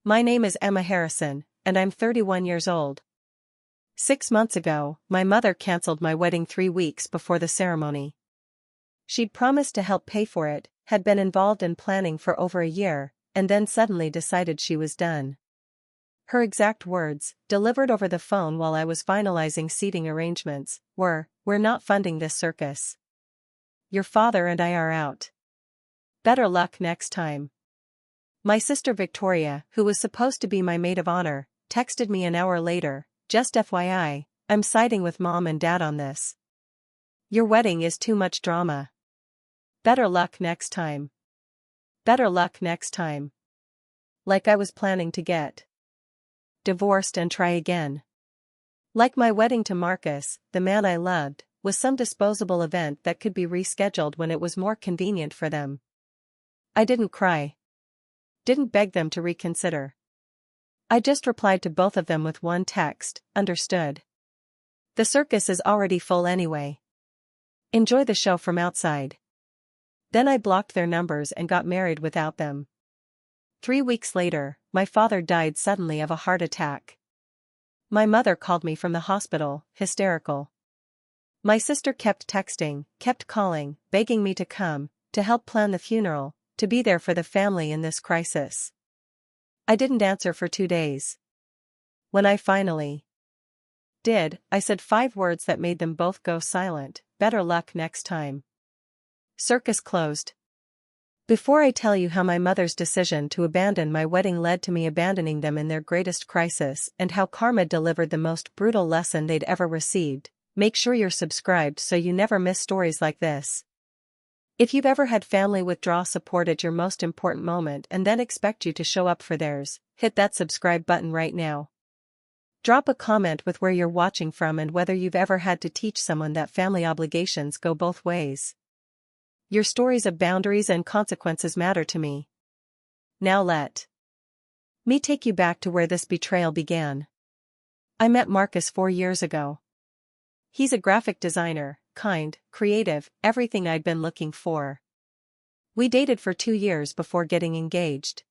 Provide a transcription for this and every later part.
My name is Emma Harrison, and I'm 31 years old. 6 months ago, my mother canceled my wedding 3 weeks before the ceremony. She'd promised to help pay for it, had been involved in planning for over a year, and then suddenly decided she was done. Her exact words, delivered over the phone while I was finalizing seating arrangements, were, "We're not funding this circus. Your father and I are out. Better luck next time." My sister Victoria, who was supposed to be my maid of honor, texted me an hour later, "Just FYI, I'm siding with mom and dad on this. Your wedding is too much drama. Better luck next time. Better luck next time." Like I was planning to get divorced and try again. Like my wedding to Marcus, the man I loved, was some disposable event that could be rescheduled when it was more convenient for them. I didn't cry. Didn't beg them to reconsider. I just replied to both of them with one text, "Understood. The circus is already full anyway. Enjoy the show from outside." Then I blocked their numbers and got married without them. 3 weeks later, my father died suddenly of a heart attack. My mother called me from the hospital, hysterical. My sister kept texting, kept calling, begging me to come, to help plan the funeral, to be there for the family in this crisis. I didn't answer for 2 days. When I finally did, I said 5 words that made them both go silent: "Better luck next time. Circus closed." Before I tell you how my mother's decision to abandon my wedding led to me abandoning them in their greatest crisis and how karma delivered the most brutal lesson they'd ever received, make sure you're subscribed so you never miss stories like this. If you've ever had family withdraw support at your most important moment and then expect you to show up for theirs, hit that subscribe button right now. Drop a comment with where you're watching from and whether you've ever had to teach someone that family obligations go both ways. Your stories of boundaries and consequences matter to me. Now let me take you back to where this betrayal began. I met Marcus 4 years ago. He's a graphic designer, kind, creative, everything I'd been looking for. We dated for 2 years before getting engaged.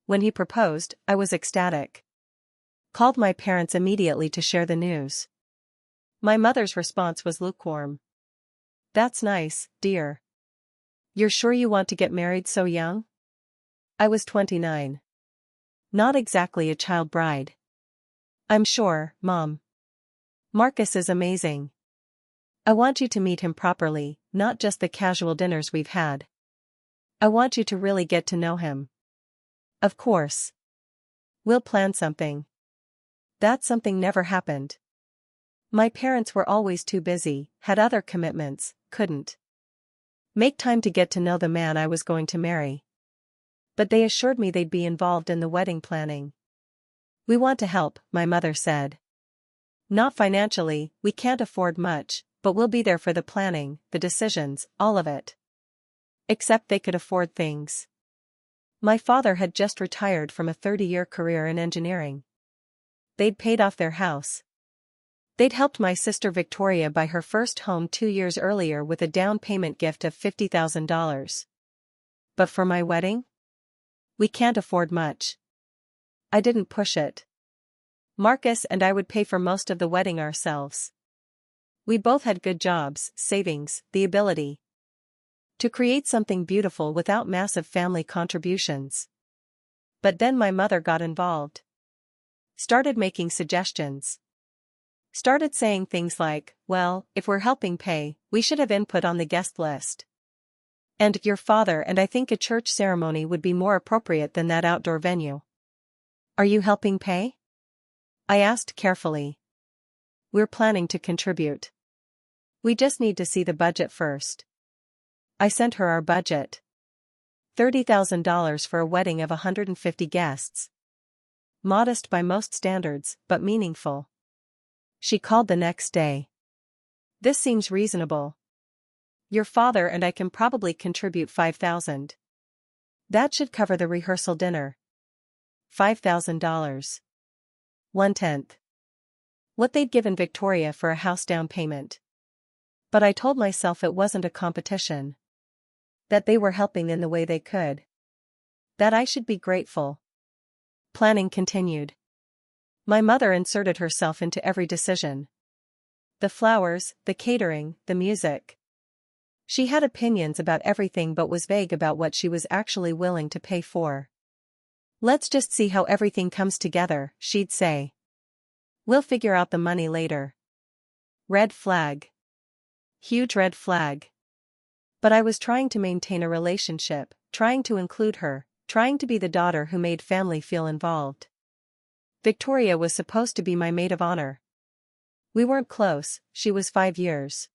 When he proposed, I was ecstatic. Called my parents immediately to share the news. My mother's response was lukewarm. "That's nice, dear. You're sure you want to get married so young?" I was 29. Not exactly a child bride. "I'm sure, Mom. Marcus is amazing. I want you to meet him properly, not just the casual dinners we've had. I want you to really get to know him. Of course. We'll plan something." That something never happened. My parents were always too busy, had other commitments, couldn't make time to get to know the man I was going to marry. But they assured me they'd be involved in the wedding planning. "We want to help," my mother said. "Not financially, we can't afford much, but we'll be there for the planning, the decisions, all of it." Except they could afford things. My father had just retired from a 30-year career in engineering. They'd paid off their house. They'd helped my sister Victoria buy her first home 2 years earlier with a down payment gift of $50,000. But for my wedding? We can't afford much. I didn't push it. Marcus and I would pay for most of the wedding ourselves. We both had good jobs, savings, the ability to create something beautiful without massive family contributions. But then my mother got involved. Started making suggestions. Started saying things like, "Well, if we're helping pay, we should have input on the guest list. And your father and I think a church ceremony would be more appropriate than that outdoor venue." "Are you helping pay?" I asked carefully. "We're planning to contribute. We just need to see the budget first." I sent her our budget. $30,000 for a wedding of 150 guests. Modest by most standards, but meaningful. She called the next day. "This seems reasonable. Your father and I can probably contribute $5,000. That should cover the rehearsal dinner." $5,000. 1/10. What they'd given Victoria for a house down payment. But I told myself it wasn't a competition. That they were helping in the way they could. That I should be grateful. Planning continued. My mother inserted herself into every decision. The flowers, the catering, the music. She had opinions about everything but was vague about what she was actually willing to pay for. Let's just see how everything comes together, she'd say. We'll figure out the money later. Red flag. Huge red flag. But I was trying to maintain a relationship, trying to include her, trying to be the daughter who made family feel involved. Victoria was supposed to be my maid of honor. We weren't close, she was 5 years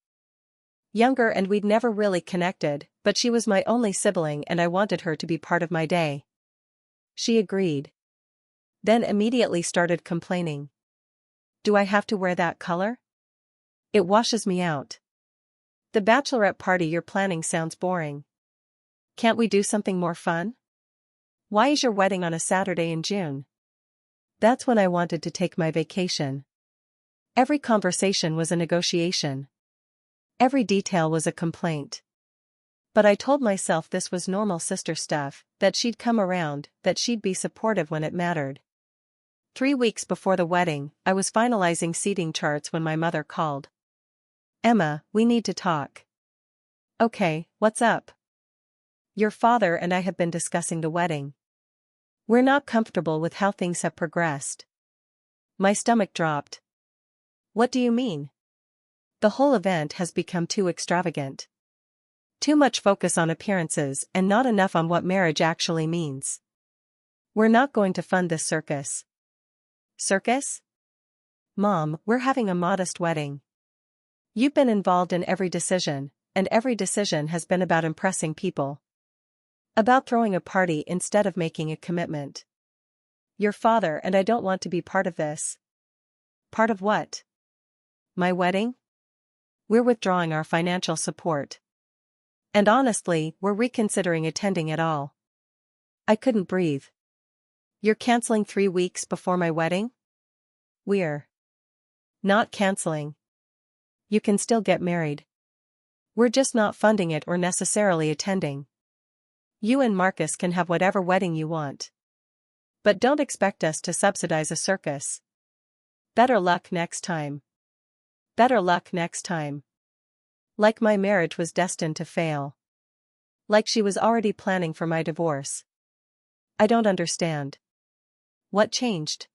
younger and we'd never really connected, but she was my only sibling and I wanted her to be part of my day. She agreed. Then immediately started complaining. Do I have to wear that color? It washes me out. The bachelorette party you're planning sounds boring. Can't we do something more fun? Why is your wedding on a Saturday in June? That's when I wanted to take my vacation. Every conversation was a negotiation. Every detail was a complaint. But I told myself this was normal sister stuff, that she'd come around, that she'd be supportive when it mattered. 3 weeks before the wedding, I was finalizing seating charts when my mother called. Emma, we need to talk. Okay, what's up? Your father and I have been discussing the wedding. We're not comfortable with how things have progressed. My stomach dropped. What do you mean? The whole event has become too extravagant. Too much focus on appearances and not enough on what marriage actually means. We're not going to fund this circus. Circus? Mom, we're having a modest wedding. You've been involved in every decision, and every decision has been about impressing people. About throwing a party instead of making a commitment. Your father and I don't want to be part of this. Part of what? My wedding? We're withdrawing our financial support. And honestly, we're reconsidering attending at all. I couldn't breathe. You're canceling 3 weeks before my wedding? We're not canceling. You can still get married. We're just not funding it or necessarily attending. You and Marcus can have whatever wedding you want. But don't expect us to subsidize a circus. Better luck next time. Better luck next time. Like my marriage was destined to fail. Like she was already planning for my divorce. I don't understand. What changed?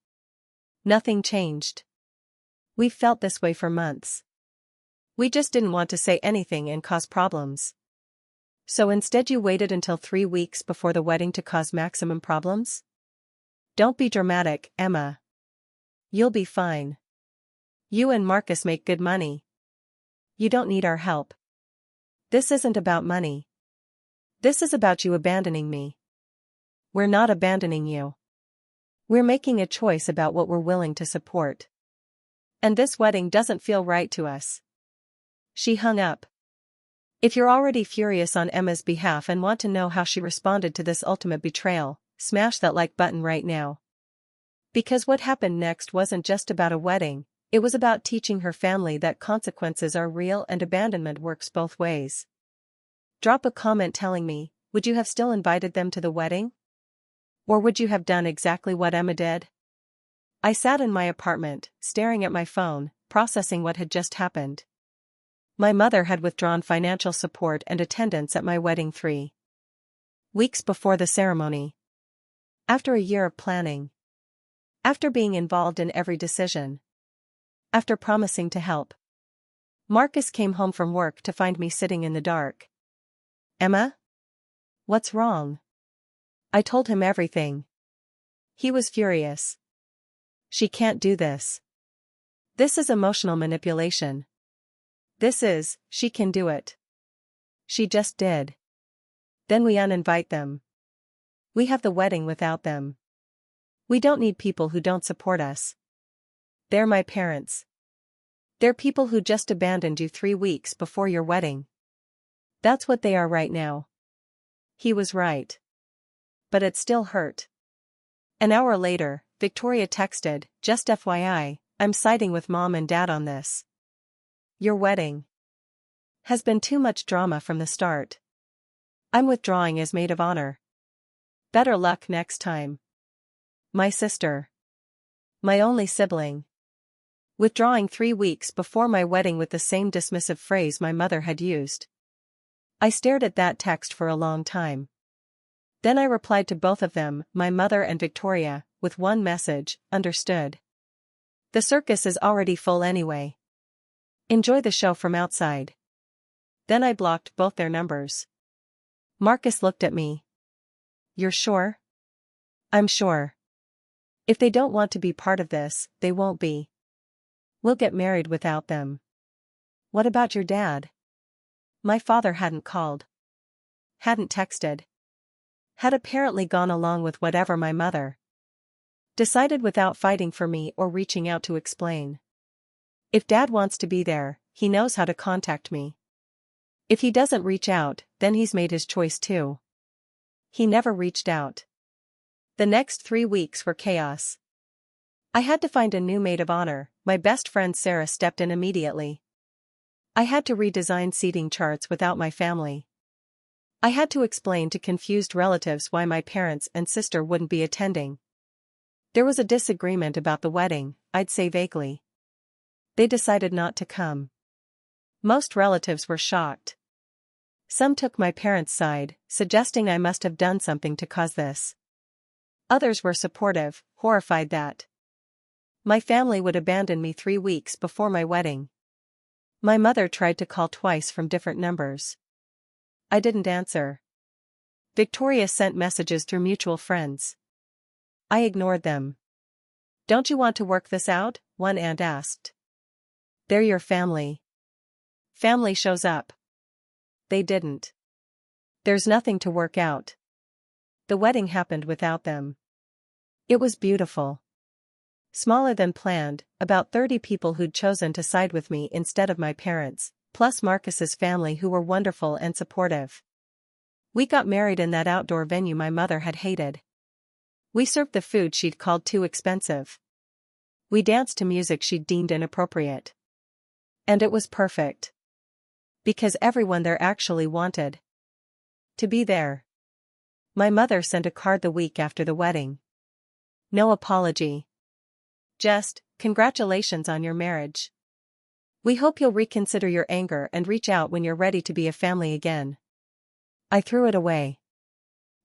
Nothing changed. We've felt this way for months. We just didn't want to say anything and cause problems. So instead you waited until 3 weeks before the wedding to cause maximum problems? Don't be dramatic, Emma. You'll be fine. You and Marcus make good money. You don't need our help. This isn't about money. This is about you abandoning me. We're not abandoning you. We're making a choice about what we're willing to support. And this wedding doesn't feel right to us. She hung up. If you're already furious on Emma's behalf and want to know how she responded to this ultimate betrayal, smash that like button right now. Because what happened next wasn't just about a wedding, it was about teaching her family that consequences are real and abandonment works both ways. Drop a comment telling me, would you have still invited them to the wedding? Or would you have done exactly what Emma did? I sat in my apartment, staring at my phone, processing what had just happened. My mother had withdrawn financial support and attendance at my wedding 3 weeks before the ceremony. After a year of planning. After being involved in every decision. After promising to help. Marcus came home from work to find me sitting in the dark. Emma? What's wrong? I told him everything. He was furious. She can't do this. This is emotional manipulation. She can do it. She just did. Then we uninvite them. We have the wedding without them. We don't need people who don't support us. They're my parents. They're people who just abandoned you 3 weeks before your wedding. That's what they are right now. He was right. But it still hurt. An hour later, Victoria texted, just FYI, I'm siding with Mom and Dad on this. Your wedding has been too much drama from the start. I'm withdrawing as maid of honor. Better luck next time. My sister. My only sibling. Withdrawing 3 weeks before my wedding with the same dismissive phrase my mother had used. I stared at that text for a long time. Then I replied to both of them, my mother and Victoria, with one message: understood. The circus is already full anyway. Enjoy the show from outside. Then I blocked both their numbers. Marcus looked at me. You're sure? I'm sure. If they don't want to be part of this, they won't be. We'll get married without them. What about your dad? My father hadn't called. Hadn't texted. Had apparently gone along with whatever my mother decided without fighting for me or reaching out to explain. If Dad wants to be there, he knows how to contact me. If he doesn't reach out, then he's made his choice too. He never reached out. The next 3 weeks were chaos. I had to find a new maid of honor. My best friend Sarah stepped in immediately. I had to redesign seating charts without my family. I had to explain to confused relatives why my parents and sister wouldn't be attending. There was a disagreement about the wedding, I'd say vaguely. They decided not to come. Most relatives were shocked. Some took my parents' side, suggesting I must have done something to cause this. Others were supportive, horrified that my family would abandon me 3 weeks before my wedding. My mother tried to call twice from different numbers. I didn't answer. Victoria sent messages through mutual friends. I ignored them. Don't you want to work this out? One aunt asked. They're your family. Family shows up. They didn't. There's nothing to work out. The wedding happened without them. It was beautiful. Smaller than planned, about 30 people who'd chosen to side with me instead of my parents, plus Marcus's family who were wonderful and supportive. We got married in that outdoor venue my mother had hated. We served the food she'd called too expensive. We danced to music she'd deemed inappropriate. And it was perfect. Because everyone there actually wanted to be there. My mother sent a card the week after the wedding. No apology. Just, congratulations on your marriage. We hope you'll reconsider your anger and reach out when you're ready to be a family again. I threw it away.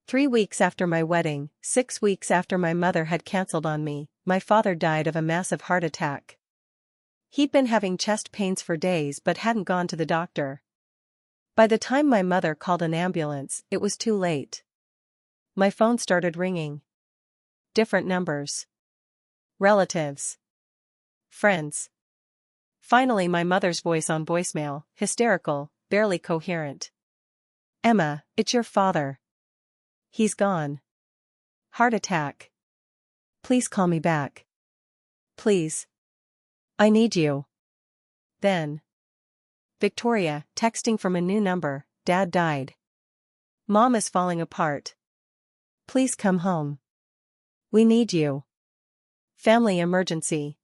3 weeks after my wedding, 6 weeks after my mother had cancelled on me, my father died of a massive heart attack. He'd been having chest pains for days but hadn't gone to the doctor. By the time my mother called an ambulance, it was too late. My phone started ringing. Different numbers. Relatives. Friends. Finally my mother's voice on voicemail, hysterical, barely coherent. Emma, it's your father. He's gone. Heart attack. Please call me back. Please. I need you. Then. Victoria, texting from a new number, Dad died. Mom is falling apart. Please come home. We need you. Family emergency.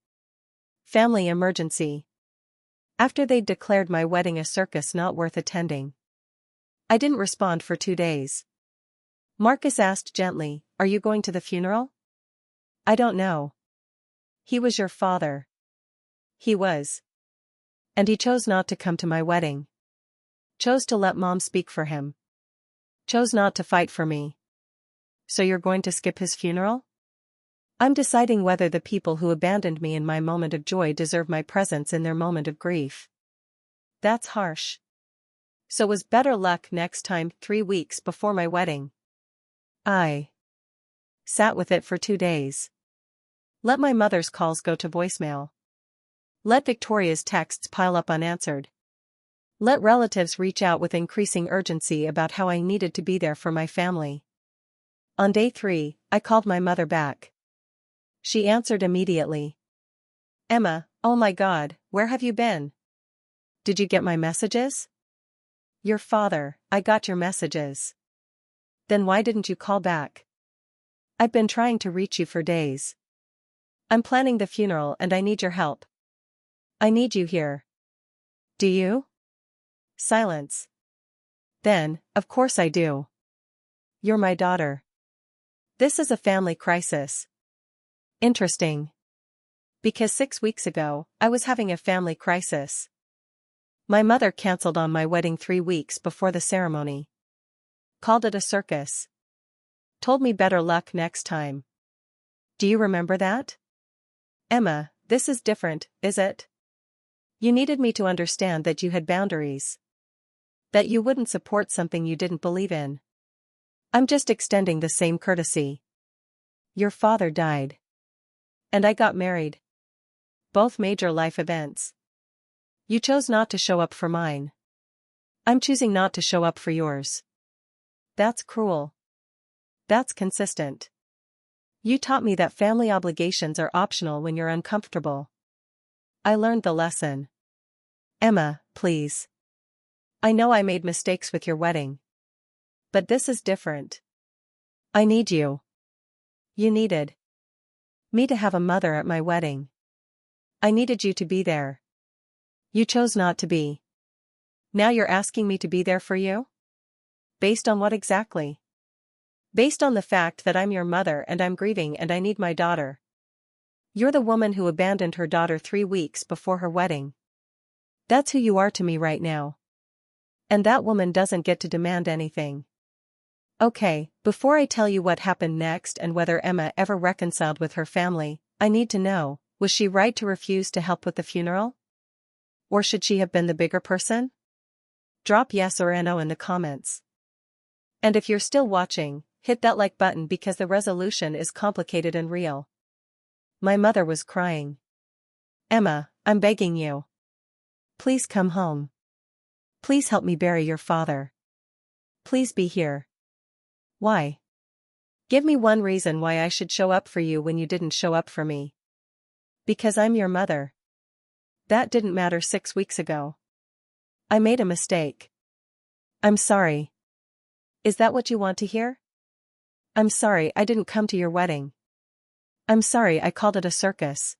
Family emergency. After they'd declared my wedding a circus not worth attending. I didn't respond for 2 days. Marcus asked gently, "Are you going to the funeral?" I don't know. He was your father. He was. And he chose not to come to my wedding. Chose to let Mom speak for him. Chose not to fight for me. So you're going to skip his funeral? I'm deciding whether the people who abandoned me in my moment of joy deserve my presence in their moment of grief. That's harsh. So was better luck next time. 3 weeks before my wedding. I sat with it for 2 days. Let my mother's calls go to voicemail. Let Victoria's texts pile up unanswered. Let relatives reach out with increasing urgency about how I needed to be there for my family. On day 3, I called my mother back. She answered immediately. Emma, oh my God, where have you been? Did you get my messages? Your father, I got your messages. Then why didn't you call back? I've been trying to reach you for days. I'm planning the funeral and I need your help. I need you here. Do you? Silence. Then, of course I do. You're my daughter. This is a family crisis. Interesting. Because 6 weeks ago, I was having a family crisis. My mother cancelled on my wedding 3 weeks before the ceremony. Called it a circus. Told me better luck next time. Do you remember that? Emma, this is different, is it? You needed me to understand that you had boundaries. That you wouldn't support something you didn't believe in. I'm just extending the same courtesy. Your father died. And I got married. Both major life events. You chose not to show up for mine. I'm choosing not to show up for yours. That's cruel. That's consistent. You taught me that family obligations are optional when you're uncomfortable. I learned the lesson. Emma, please. I know I made mistakes with your wedding. But this is different. I need you. You needed me to have a mother at my wedding. I needed you to be there. You chose not to be. Now you're asking me to be there for you? Based on what exactly? Based on the fact that I'm your mother and I'm grieving and I need my daughter. You're the woman who abandoned her daughter 3 weeks before her wedding. That's who you are to me right now. And that woman doesn't get to demand anything. Okay, before I tell you what happened next and whether Emma ever reconciled with her family, I need to know, was she right to refuse to help with the funeral? Or should she have been the bigger person? Drop yes or no in the comments. And if you're still watching, hit that like button because the resolution is complicated and real. My mother was crying. Emma, I'm begging you. Please come home. Please help me bury your father. Please be here. Why? Give me one reason why I should show up for you when you didn't show up for me. Because I'm your mother. That didn't matter 6 weeks ago. I made a mistake. I'm sorry. Is that what you want to hear? I'm sorry I didn't come to your wedding. I'm sorry I called it a circus.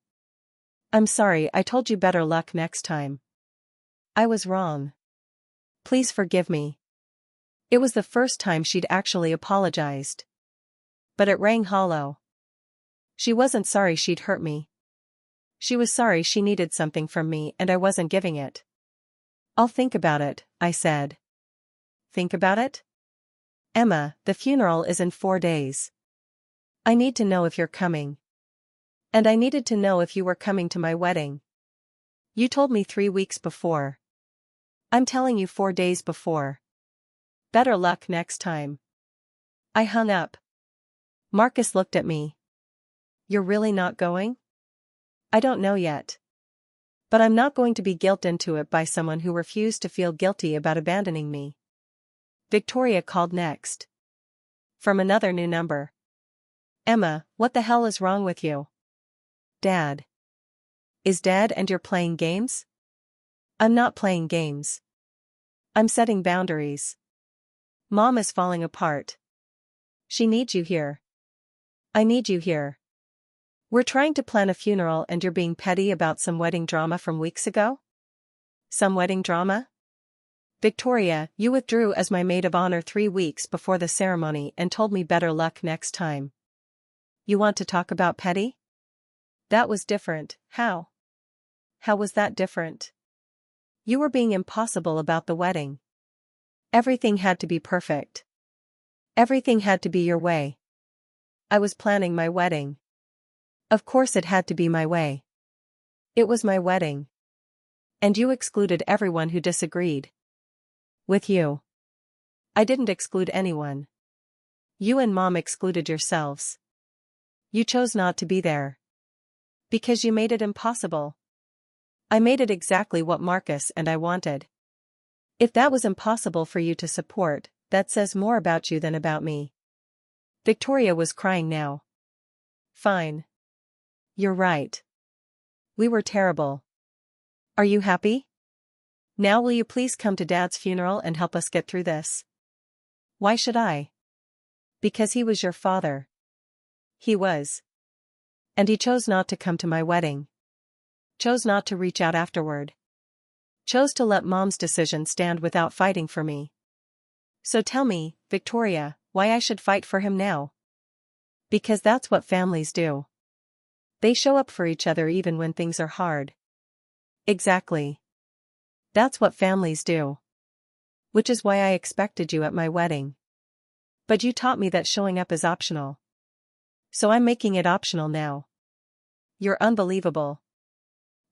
I'm sorry I told you better luck next time. I was wrong. Please forgive me. It was the first time she'd actually apologized. But it rang hollow. She wasn't sorry she'd hurt me. She was sorry she needed something from me and I wasn't giving it. I'll think about it, I said. Think about it? Emma, the funeral is in 4 days. I need to know if you're coming. And I needed to know if you were coming to my wedding. You told me 3 weeks before. I'm telling you 4 days before. Better luck next time. I hung up. Marcus looked at me. You're really not going? I don't know yet. But I'm not going to be guilted into it by someone who refused to feel guilty about abandoning me. Victoria called next. From another new number. Emma, what the hell is wrong with you? Dad. Is Dad and you're playing games? I'm not playing games. I'm setting boundaries. Mom is falling apart. She needs you here. I need you here. We're trying to plan a funeral and you're being petty about some wedding drama from weeks ago? Some wedding drama? Victoria, you withdrew as my maid of honor 3 weeks before the ceremony and told me better luck next time. You want to talk about petty? That was different. How? How was that different? You were being impossible about the wedding. Everything had to be perfect. Everything had to be your way. I was planning my wedding. Of course it had to be my way. It was my wedding. And you excluded everyone who disagreed. With you. I didn't exclude anyone. You and Mom excluded yourselves. You chose not to be there. Because you made it impossible. I made it exactly what Marcus and I wanted. If that was impossible for you to support, that says more about you than about me. Victoria was crying now. Fine. You're right. We were terrible. Are you happy? Now will you please come to Dad's funeral and help us get through this? Why should I? Because he was your father. He was. And he chose not to come to my wedding. Chose not to reach out afterward. Chose to let Mom's decision stand without fighting for me. So tell me, Victoria, why I should fight for him now? Because that's what families do. They show up for each other even when things are hard. Exactly. That's what families do. Which is why I expected you at my wedding. But you taught me that showing up is optional. So I'm making it optional now. You're unbelievable.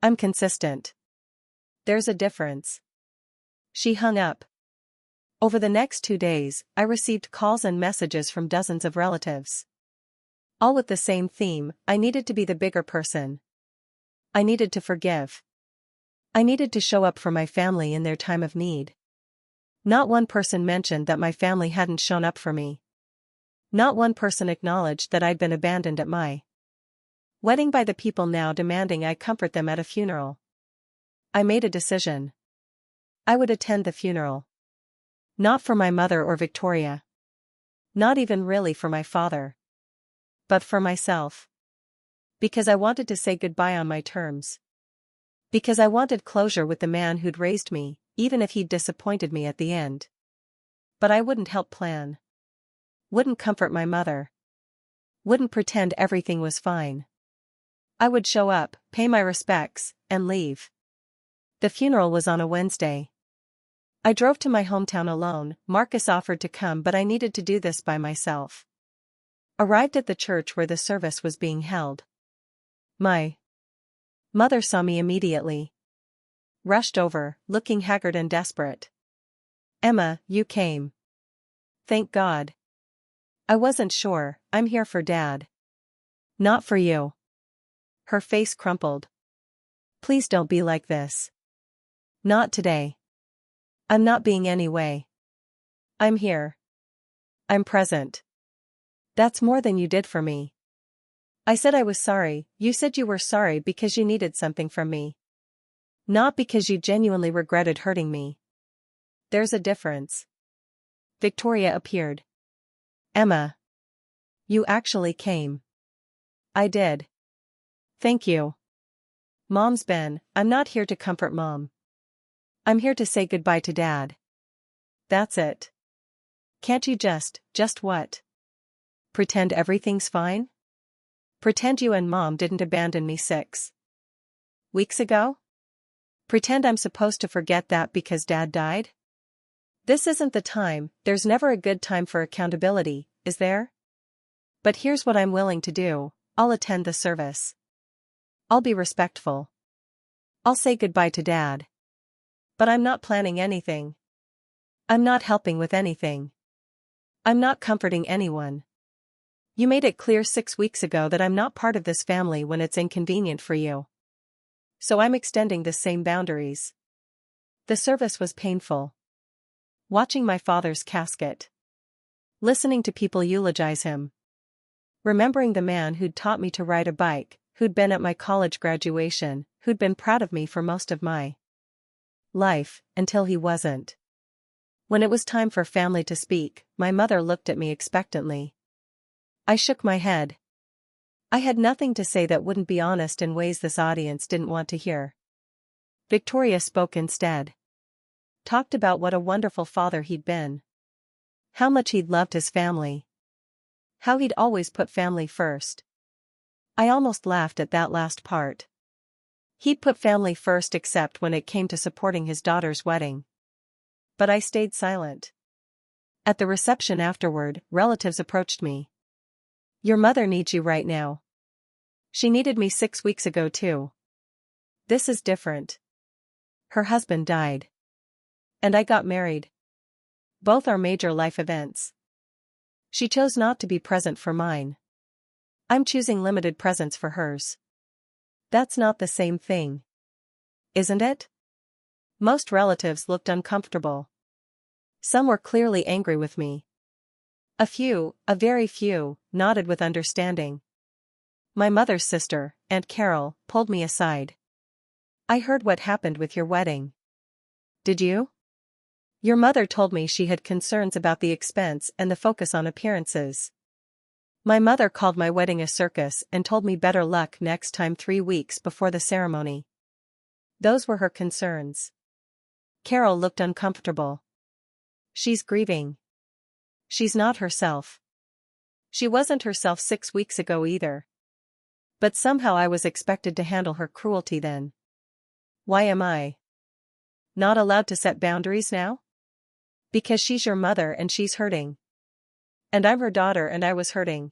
I'm consistent. There's a difference. She hung up. Over the next 2 days, I received calls and messages from dozens of relatives. All with the same theme: I needed to be the bigger person. I needed to forgive. I needed to show up for my family in their time of need. Not one person mentioned that my family hadn't shown up for me. Not one person acknowledged that I'd been abandoned at my wedding by the people now demanding I comfort them at a funeral. I made a decision. I would attend the funeral. Not for my mother or Victoria. Not even really for my father. But for myself. Because I wanted to say goodbye on my terms. Because I wanted closure with the man who'd raised me, even if he'd disappointed me at the end. But I wouldn't help plan. Wouldn't comfort my mother. Wouldn't pretend everything was fine. I would show up, pay my respects, and leave. The funeral was on a Wednesday. I drove to my hometown alone. Marcus offered to come, but I needed to do this by myself. Arrived at the church where the service was being held. My mother saw me immediately. Rushed over, looking haggard and desperate. "Emma, you came. Thank God. I wasn't sure. I'm here for Dad. Not for you." Her face crumpled. "Please don't be like this. Not today. I'm not being anyway. I'm here. I'm present. That's more than you did for me." I said I was sorry. "You said you were sorry because you needed something from me. Not because you genuinely regretted hurting me. There's a difference." Victoria appeared. "Emma. You actually came." "I did. Thank you." "Mom's been. I'm not here to comfort Mom. I'm here to say goodbye to Dad. That's it. Can't you just what? Pretend everything's fine? Pretend you and Mom didn't abandon me 6 weeks ago? Pretend I'm supposed to forget that because Dad died? This isn't the time. There's never a good time for accountability, is there? But here's what I'm willing to do. I'll attend the service. I'll be respectful. I'll say goodbye to Dad. But I'm not planning anything. I'm not helping with anything. I'm not comforting anyone. You made it clear 6 weeks ago that I'm not part of this family when it's inconvenient for you. So I'm extending the same boundaries." The service was painful. Watching my father's casket. Listening to people eulogize him. Remembering the man who'd taught me to ride a bike, who'd been at my college graduation, who'd been proud of me for most of my life, until he wasn't. When it was time for family to speak, my mother looked at me expectantly. I shook my head. I had nothing to say that wouldn't be honest in ways this audience didn't want to hear. Victoria spoke instead. Talked about what a wonderful father he'd been. How much he'd loved his family. How he'd always put family first. I almost laughed at that last part. He'd put family first except when it came to supporting his daughter's wedding. But I stayed silent. At the reception afterward, relatives approached me. "Your mother needs you right now. She needed me 6 weeks ago too. This is different. Her husband died. And I got married. Both are major life events. She chose not to be present for mine. I'm choosing limited presence for hers. That's not the same thing. Isn't it?" Most relatives looked uncomfortable. Some were clearly angry with me. A few, a very few, nodded with understanding. My mother's sister, Aunt Carol, pulled me aside. "I heard what happened with your wedding." "Did you?" "Your mother told me she had concerns about the expense and the focus on appearances. My mother called my wedding a circus and told me better luck next time 3 weeks before the ceremony. Those were her concerns." Carol looked uncomfortable. "She's grieving. She's not herself. She wasn't herself 6 weeks ago either. But somehow I was expected to handle her cruelty then. Why am I not allowed to set boundaries now? Because she's your mother and she's hurting. And I'm her daughter and I was hurting.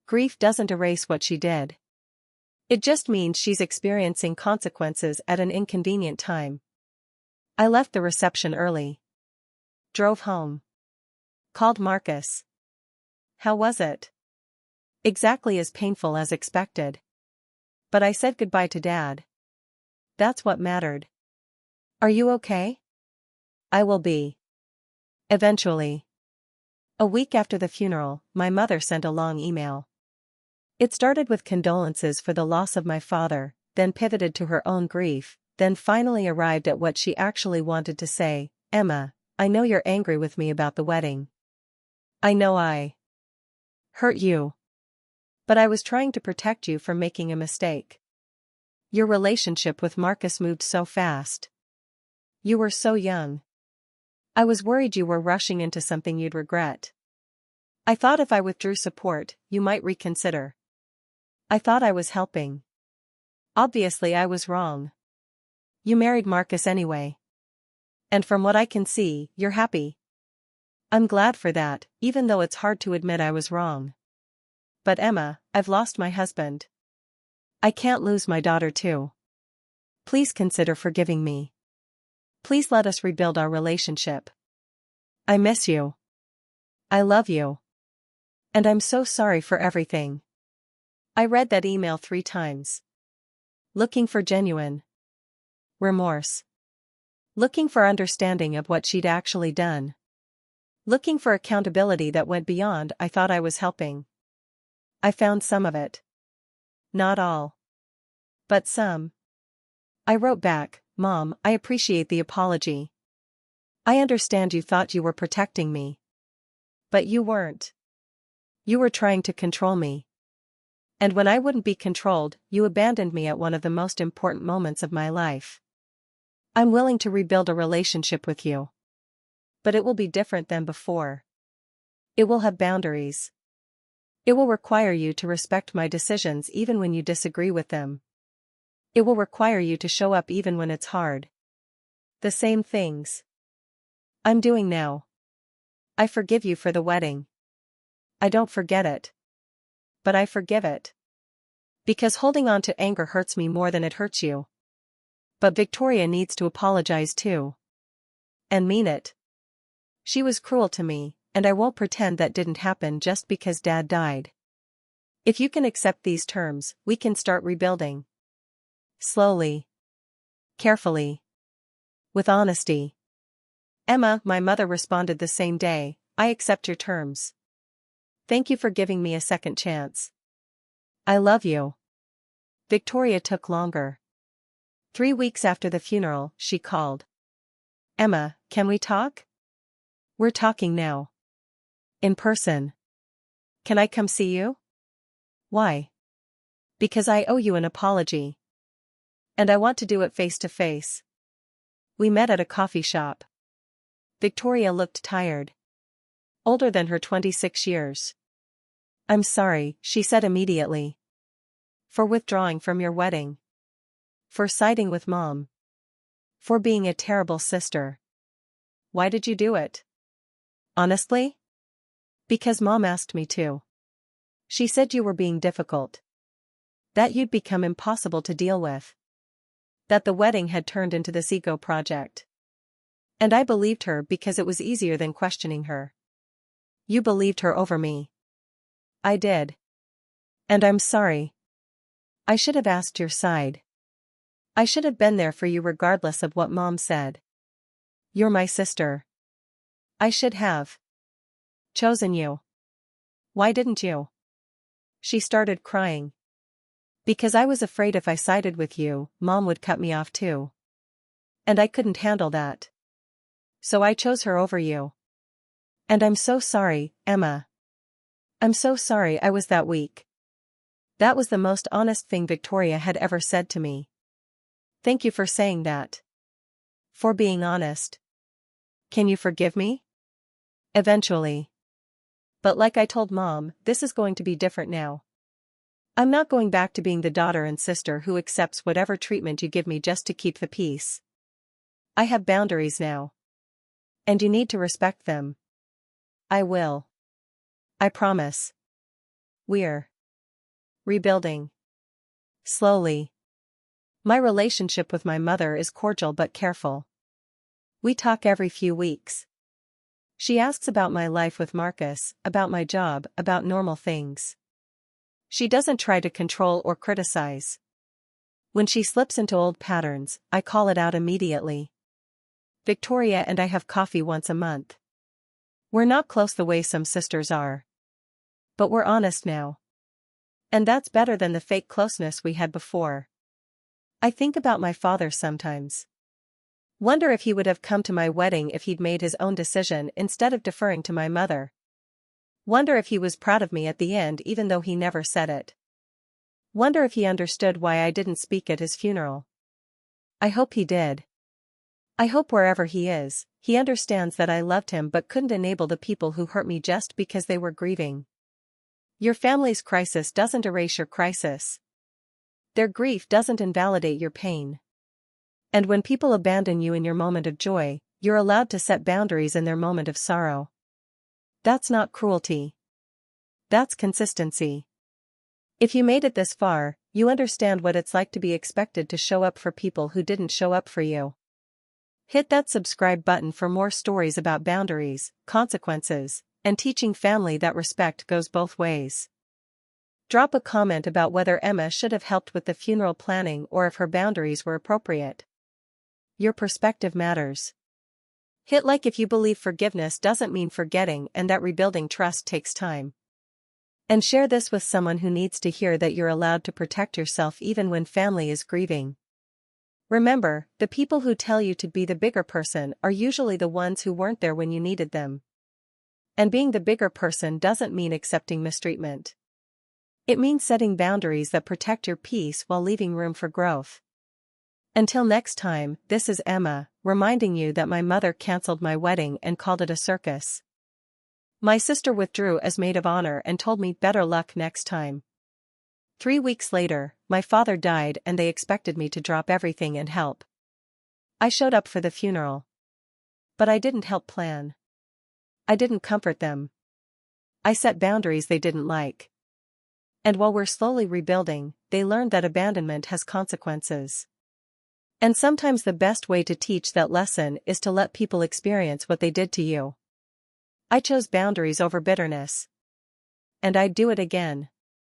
Grief doesn't erase what she did. It just means she's experiencing consequences at an inconvenient time. I left the reception early. Drove home. Called Marcus. How was it? Exactly as painful as expected. But I said goodbye to Dad. That's what mattered. Are you okay? I will be. Eventually. A week after the funeral, my mother sent a long email. It started with condolences for the loss of my father, then pivoted to her own grief, then finally arrived at what she actually wanted to say. Emma, I know you're angry with me about the wedding. I know I hurt you. But I was trying to protect you from making a mistake. Your relationship with Marcus moved so fast. You were so young. I was worried you were rushing into something you'd regret. I thought if I withdrew support, you might reconsider. I thought I was helping. Obviously I was wrong. You married Marcus anyway. And from what I can see, you're happy. I'm glad for that, even though it's hard to admit I was wrong. But Emma, I've lost my husband. I can't lose my daughter too. Please consider forgiving me. Please let us rebuild our relationship. I miss you. I love you. And I'm so sorry for everything. I read that email 3 times. Looking for genuine remorse. Looking for understanding of what she'd actually done. Looking for accountability that went beyond I thought I was helping. I found some of it. Not all. But some. I wrote back, Mom, I appreciate the apology. I understand you thought you were protecting me. But you weren't. You were trying to control me. And when I wouldn't be controlled, you abandoned me at one of the most important moments of my life. I'm willing to rebuild a relationship with you. But it will be different than before. It will have boundaries. It will require you to respect my decisions even when you disagree with them. It will require you to show up even when it's hard. The same things I'm doing now. I forgive you for the wedding. I don't forget it. But I forgive it. Because holding on to anger hurts me more than it hurts you. But Victoria needs to apologize too. And mean it. She was cruel to me, and I won't pretend that didn't happen just because Dad died. If you can accept these terms, we can start rebuilding. Slowly. Carefully. With honesty. Emma, my mother responded the same day, I accept your terms. Thank you for giving me a second chance. I love you. Victoria took longer. 3 weeks after the funeral, she called. Emma, can we talk? We're talking now. In person. Can I come see you? Why? Because I owe you an apology. And I want to do it face to face. We met at a coffee shop. Victoria looked tired. Older than her 26 years. I'm sorry, she said immediately. For withdrawing from your wedding. For siding with Mom. For being a terrible sister. Why did you do it? Honestly? Because Mom asked me to. She said you were being difficult. That you'd become impossible to deal with. That the wedding had turned into this ego project. And I believed her because it was easier than questioning her. You believed her over me. I did. And I'm sorry. I should have asked your side. I should have been there for you regardless of what Mom said. You're my sister. I should have chosen you. Why didn't you? She started crying. Because I was afraid if I sided with you, Mom would cut me off too. And I couldn't handle that. So I chose her over you. And I'm so sorry, Emma. I'm so sorry I was that weak. That was the most honest thing Victoria had ever said to me. Thank you for saying that. For being honest. Can you forgive me? Eventually. But like I told Mom, this is going to be different now. I'm not going back to being the daughter and sister who accepts whatever treatment you give me just to keep the peace. I have boundaries now. And you need to respect them. I will. I promise. We're rebuilding. Slowly. My relationship with my mother is cordial but careful. We talk every few weeks. She asks about my life with Marcus, about my job, about normal things. She doesn't try to control or criticize. When she slips into old patterns, I call it out immediately. Victoria and I have coffee once a month. We're not close the way some sisters are. But we're honest now. And that's better than the fake closeness we had before. I think about my father sometimes. Wonder if he would have come to my wedding if he'd made his own decision instead of deferring to my mother. Wonder if he was proud of me at the end even though he never said it. Wonder if he understood why I didn't speak at his funeral. I hope he did. I hope wherever he is, he understands that I loved him but couldn't enable the people who hurt me just because they were grieving. Your family's crisis doesn't erase your crisis. Their grief doesn't invalidate your pain. And when people abandon you in your moment of joy, you're allowed to set boundaries in their moment of sorrow. That's not cruelty. That's consistency. If you made it this far, you understand what it's like to be expected to show up for people who didn't show up for you. Hit that subscribe button for more stories about boundaries, consequences, and teaching family that respect goes both ways. Drop a comment about whether Emma should have helped with the funeral planning or if her boundaries were appropriate. Your perspective matters. Hit like if you believe forgiveness doesn't mean forgetting and that rebuilding trust takes time. And share this with someone who needs to hear that you're allowed to protect yourself even when family is grieving. Remember, the people who tell you to be the bigger person are usually the ones who weren't there when you needed them. And being the bigger person doesn't mean accepting mistreatment. It means setting boundaries that protect your peace while leaving room for growth. Until next time, this is Emma, reminding you that my mother canceled my wedding and called it a circus. My sister withdrew as maid of honor and told me better luck next time. 3 weeks later, my father died and they expected me to drop everything and help. I showed up for the funeral. But I didn't help plan. I didn't comfort them. I set boundaries they didn't like. And while we're slowly rebuilding, they learned that abandonment has consequences. And sometimes the best way to teach that lesson is to let people experience what they did to you. I chose boundaries over bitterness. And I'd do it again.